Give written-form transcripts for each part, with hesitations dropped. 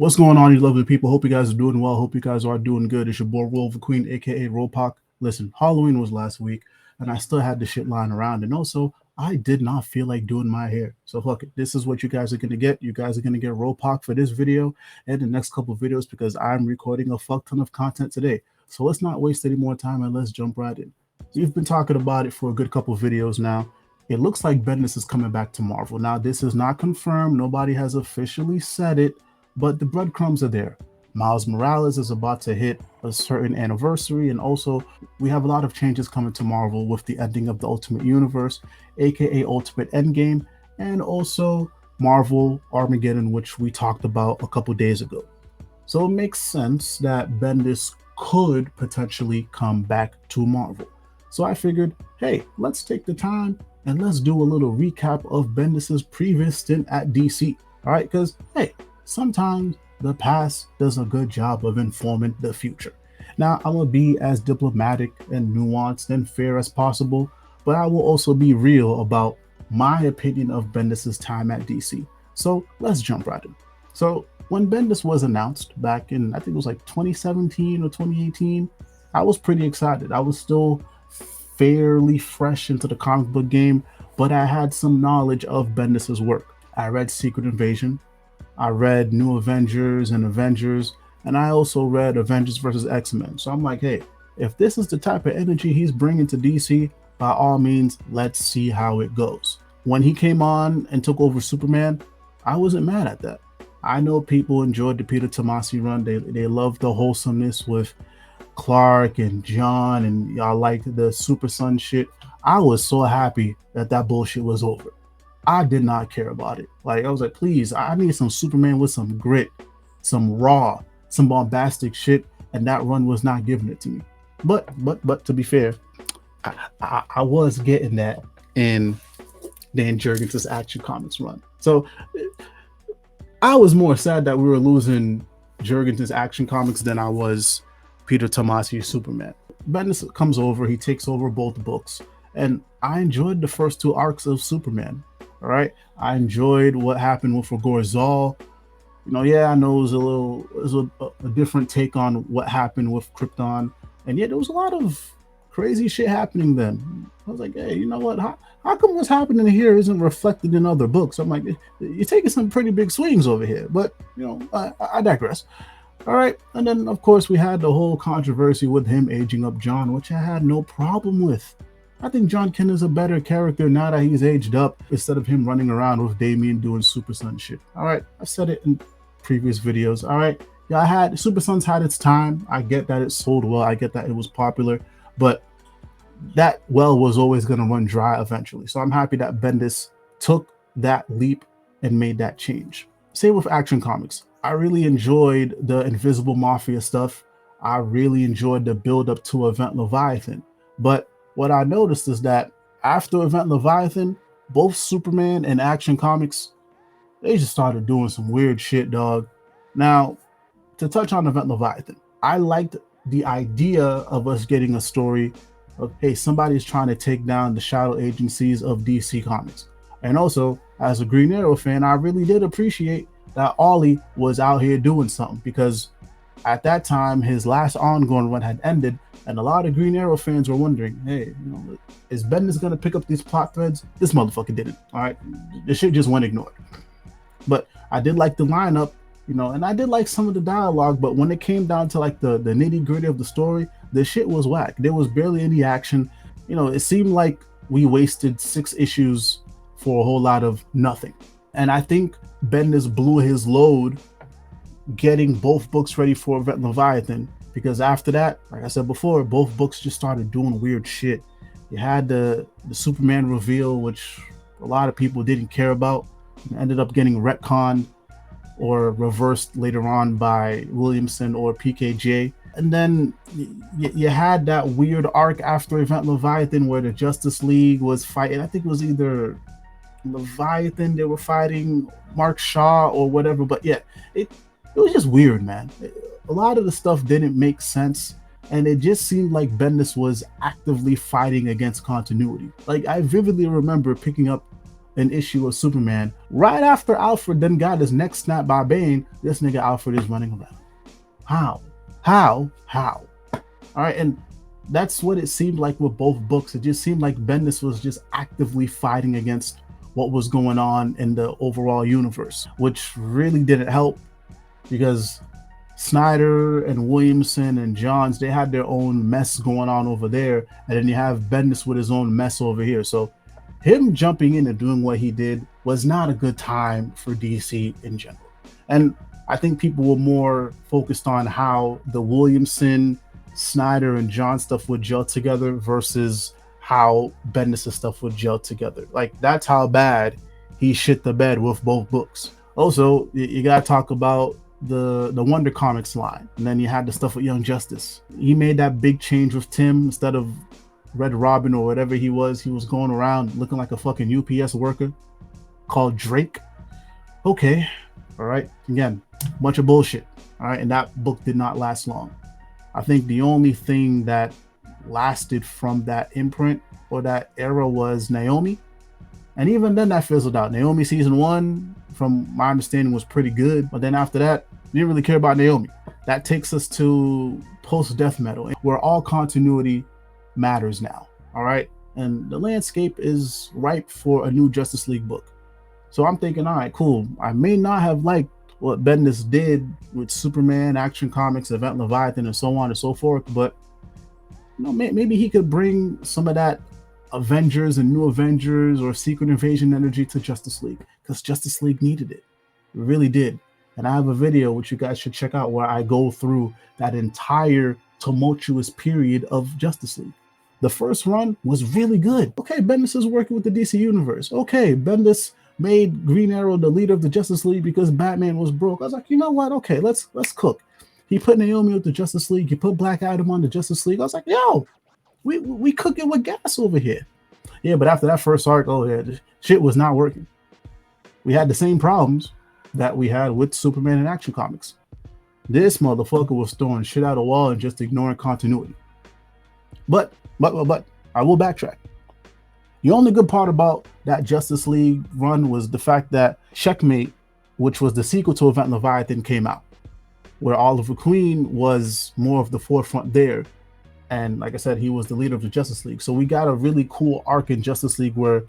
What's going on, you lovely people? Hope you guys are doing well. Hope you guys are doing good. It's your boy Roliver Queen, aka Ropak. Listen, Halloween was last week, and I still had the shit lying around. And also, I did not feel like doing my hair. So fuck it. This is what you guys are gonna get. You guys are gonna get Ropak for this video and the next couple of videos because I'm recording a fuck ton of content today. So let's not waste any more time and let's jump right in. We've been talking about it for a good couple of videos now. It looks like Bendis is coming back to Marvel. Now, this is not confirmed. Nobody has officially said it, but the breadcrumbs are there. Miles Morales is about to hit a certain anniversary, and also we have a lot of changes coming to Marvel with the ending of the Ultimate Universe, aka Ultimate Endgame, and also Marvel Armageddon, which we talked about a couple days ago. So it makes sense that Bendis could potentially come back to Marvel. So I figured, hey, let's take the time and let's do a little recap of Bendis's previous stint at DC. All right, because hey, sometimes the past does a good job of informing the future. Now, I'm going to be as diplomatic and nuanced and fair as possible, but I will also be real about my opinion of Bendis' time at DC. So let's jump right in. So when Bendis was announced back in, I think it was like 2017 or 2018, I was pretty excited. I was still fairly fresh into the comic book game, but I had some knowledge of Bendis' work. I read Secret Invasion, I read New Avengers and Avengers, and I also read Avengers versus X-Men. So I'm like, hey, if this is the type of energy he's bringing to DC, by all means, let's see how it goes. When he came on and took over Superman, I wasn't mad at that. I know people enjoyed the Peter Tomasi run. They loved the wholesomeness with Clark and John, and y'all liked the Super Son shit. I was so happy that that bullshit was over. I did not care about it. Like, I was like, please, I need some Superman with some grit, some raw, some bombastic shit, and that run was not giving it to me. But to be fair, I was getting that in Dan Jurgens' Action Comics run. So I was more sad that we were losing Jurgens' Action Comics than I was Peter Tomasi's Superman. Bendis comes over, he takes over both books, and I enjoyed the first two arcs of Superman. All right, I enjoyed what happened with Zoll. You know, yeah, I know it was a different take on what happened with Krypton, and yet there was a lot of crazy shit happening then. I was like, hey, you know what? How come what's happening here isn't reflected in other books? I'm like, you're taking some pretty big swings over here, but you know, I digress. All right, and then of course we had the whole controversy with him aging up John, which I had no problem with. I think John Kent is a better character now that he's aged up instead of him running around with Damian doing Super Son shit. All right, I said it in previous videos. All right, yeah, Super Sons had its time. I get that it sold well. I get that it was popular, but that well was always going to run dry eventually. So I'm happy that Bendis took that leap and made that change. Same with Action Comics. I really enjoyed the Invisible Mafia stuff. I really enjoyed the build up to Event Leviathan, but what I noticed is that after Event Leviathan, both Superman and Action Comics, they just started doing some weird shit, dog. Now, to touch on Event Leviathan, I liked the idea of us getting a story of, hey, somebody's trying to take down the shadow agencies of DC Comics. And also, as a Green Arrow fan, I really did appreciate that Ollie was out here doing something, because at that time, his last ongoing run had ended, and a lot of Green Arrow fans were wondering, hey, you know, is Bendis going to pick up these plot threads? This motherfucker didn't, all right? The shit just went ignored. But I did like the lineup, you know, and I did like some of the dialogue, but when it came down to like the nitty gritty of the story, the shit was whack. There was barely any action. You know, it seemed like we wasted 6 issues for a whole lot of nothing. And I think Bendis blew his load getting both books ready for Event Leviathan, because after that, like I said before, both books just started doing weird shit. You had the Superman reveal, which a lot of people didn't care about, and ended up getting retconned or reversed later on by Williamson or PKJ. And then you had that weird arc after Event Leviathan where the Justice League was fighting. I think it was either Leviathan, they were fighting Mark Shaw or whatever. But yeah, it was just weird, man. A lot of the stuff didn't make sense, and it just seemed like Bendis was actively fighting against continuity. Like, I vividly remember picking up an issue of Superman. Right after Alfred then got his neck snapped by Bane, this nigga Alfred is running around. How? How? All right, and that's what it seemed like with both books. It just seemed like Bendis was just actively fighting against what was going on in the overall universe, which really didn't help because Snyder and Williamson and Johns, they had their own mess going on over there, and then you have Bendis with his own mess over here. So him jumping in and doing what he did was not a good time for DC in general. And I think people were more focused on how the Williamson, Snyder, and John stuff would gel together versus how Bendis' stuff would gel together. Like, that's how bad he shit the bed with both books. Also, you gotta talk about the Wonder Comics line, and then you had the stuff with Young Justice. He made that big change with Tim. Instead of Red Robin or whatever he was going around looking like a fucking UPS worker called Drake. Okay, all right, again, bunch of bullshit. All right, and that book did not last long. I think the only thing that lasted from that imprint or that era was Naomi, and even then that fizzled out. Naomi season 1, from my understanding, was pretty good, but then after that, didn't really care about Naomi. That takes us to post-death metal, where all continuity matters now. All right, and the landscape is ripe for a new Justice League book. So I'm thinking, all right, cool. I may not have liked what Bendis did with Superman, Action Comics, Event Leviathan, and so on and so forth, but you know, maybe he could bring some of that Avengers and New Avengers or Secret Invasion energy to Justice League, because Justice League needed it. It really did. And I have a video which you guys should check out where I go through that entire tumultuous period of Justice League. The first run was really good. Okay, Bendis is working with the DC Universe. Okay, Bendis made Green Arrow the leader of the Justice League because Batman was broke. I was like, you know what? Okay, let's cook. He put Naomi with the Justice League. He put Black Adam on the Justice League. I was like, yo, we cooking with gas over here. Yeah, but after that first arc, oh yeah, the shit was not working. We had the same problems that we had with Superman and Action Comics. This motherfucker was throwing shit out of the wall and just ignoring continuity. But I will backtrack. The only good part about that Justice League run was the fact that Checkmate, which was the sequel to Event Leviathan, came out, where Roliver Queen was more of the forefront there. And like I said, he was the leader of the Justice League. So we got a really cool arc in Justice League where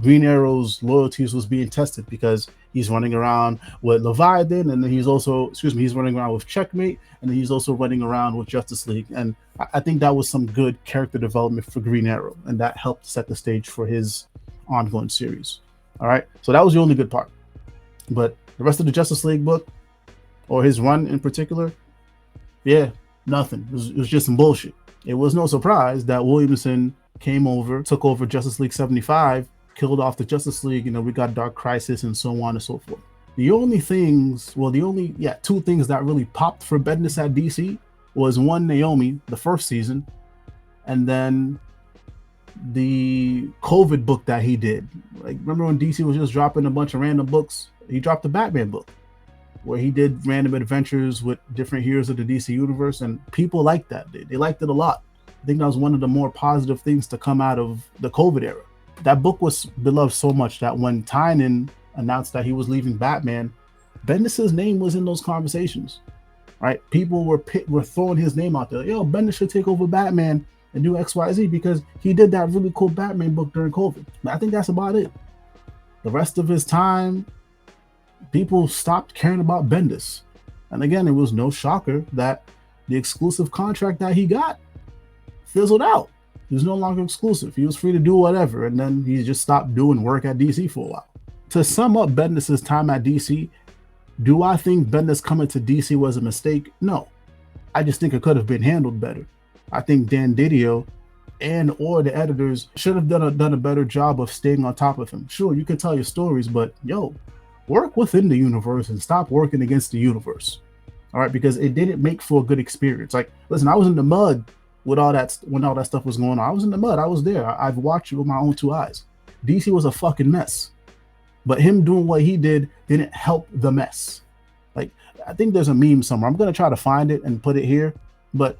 Green Arrow's loyalties was being tested because he's running around with Leviathan, and then he's running around with Checkmate, and then he's also running around with Justice League. And I think that was some good character development for Green Arrow, and that helped set the stage for his ongoing series. All right, so that was the only good part. But the rest of the Justice League book, or his run in particular, yeah, nothing. It was just some bullshit. It was no surprise that Williamson came over, took over Justice League 75, killed off the Justice League, we got Dark Crisis and so on and so forth. The only two things that really popped for Bendis at DC was one, Naomi, the first season, and then the COVID book that he did. Like, remember when DC was just dropping a bunch of random books? He dropped the Batman book, where he did random adventures with different heroes of the DC universe, and people liked that. They liked it a lot. I think that was one of the more positive things to come out of the COVID era. That book was beloved so much that when Tynion announced that he was leaving Batman, Bendis' name was in those conversations, right? People were throwing his name out there. Yo, Bendis should take over Batman and do XYZ because he did that really cool Batman book during COVID. But I think that's about it. The rest of his time, people stopped caring about Bendis. And again, it was no shocker that the exclusive contract that he got fizzled out. He was no longer exclusive. He was free to do whatever, and then he just stopped doing work at DC for a while. To sum up Bendis' time at DC, do I think Bendis coming to DC was a mistake? No. I just think it could have been handled better. I think Dan Didio or the editors should have done a better job of staying on top of him. Sure, you can tell your stories, but work within the universe and stop working against the universe. All right, because it didn't make for a good experience. Like, listen, I was in the mud with all that when all that stuff was going on. I was in the mud. I was there. I've watched it with my own two eyes. DC was a fucking mess, but him doing what he did didn't help the mess. Like, I think there's a meme somewhere. I'm gonna try to find it and put it here, but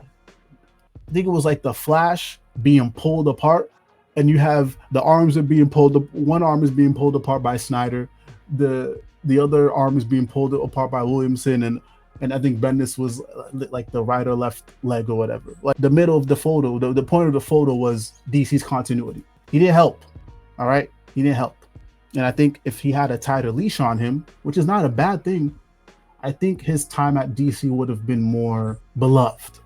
I think it was like the Flash being pulled apart, and you have the arms are being pulled up. One arm is being pulled apart by Snyder, the other arm is being pulled apart by Williamson, and I think Bendis was like the right or left leg or whatever. Like the middle of the photo, the point of the photo was DC's continuity. He didn't help. All right, he didn't help. And I think if he had a tighter leash on him, which is not a bad thing, I think his time at DC would have been more beloved.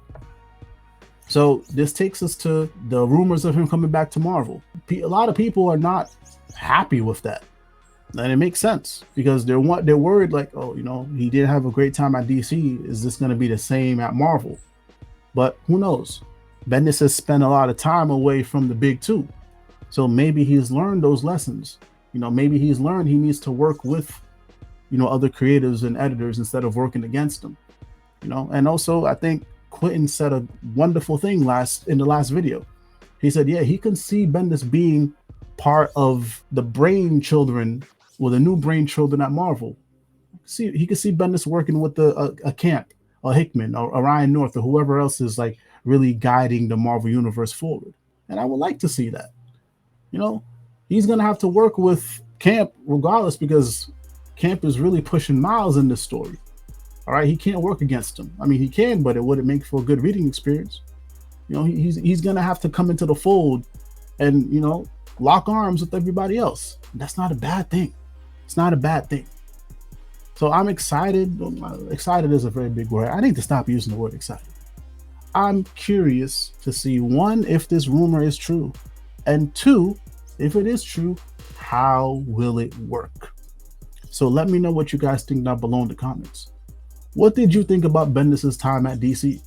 So this takes us to the rumors of him coming back to Marvel. A lot of people are not happy with that. And it makes sense because they're worried, like, oh, you know, he didn't have a great time at DC. Is this going to be the same at Marvel? But who knows? Bendis has spent a lot of time away from the big two. So maybe he's learned those lessons. You know, maybe he's learned he needs to work with, you know, other creators and editors instead of working against them. You know, and also I think Quentin said a wonderful thing in the last video. He said, yeah, he can see Bendis being part of the brain children, or the new brain children at Marvel. He could see Bendis working with a Camp, a Hickman, or Ryan North, or whoever else is like really guiding the Marvel universe forward. And I would like to see that. You know, he's gonna have to work with Camp regardless, because Camp is really pushing miles in this story. All right, he can't work against him. I mean, he can, but it wouldn't make for a good reading experience. You know, he's gonna have to come into the fold and, you know, lock arms with everybody else. That's not a bad thing. It's not a bad thing. So I'm excited. Excited is a very big word. I need to stop using the word excited. I'm curious to see, one, if this rumor is true, and two, if it is true, how will it work? So let me know what you guys think down below in the comments. What did you think about Bendis' time at DC?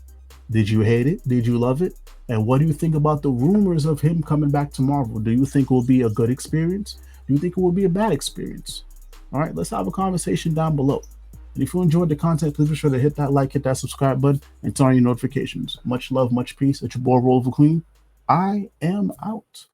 Did you hate it? Did you love it? And what do you think about the rumors of him coming back to Marvel? Do you think it will be a good experience? Do you think it will be a bad experience? All right, let's have a conversation down below. And if you enjoyed the content, please be sure to hit that like, hit that subscribe button, and turn on your notifications. Much love, much peace. It's your boy, Roliver Queen. I am out.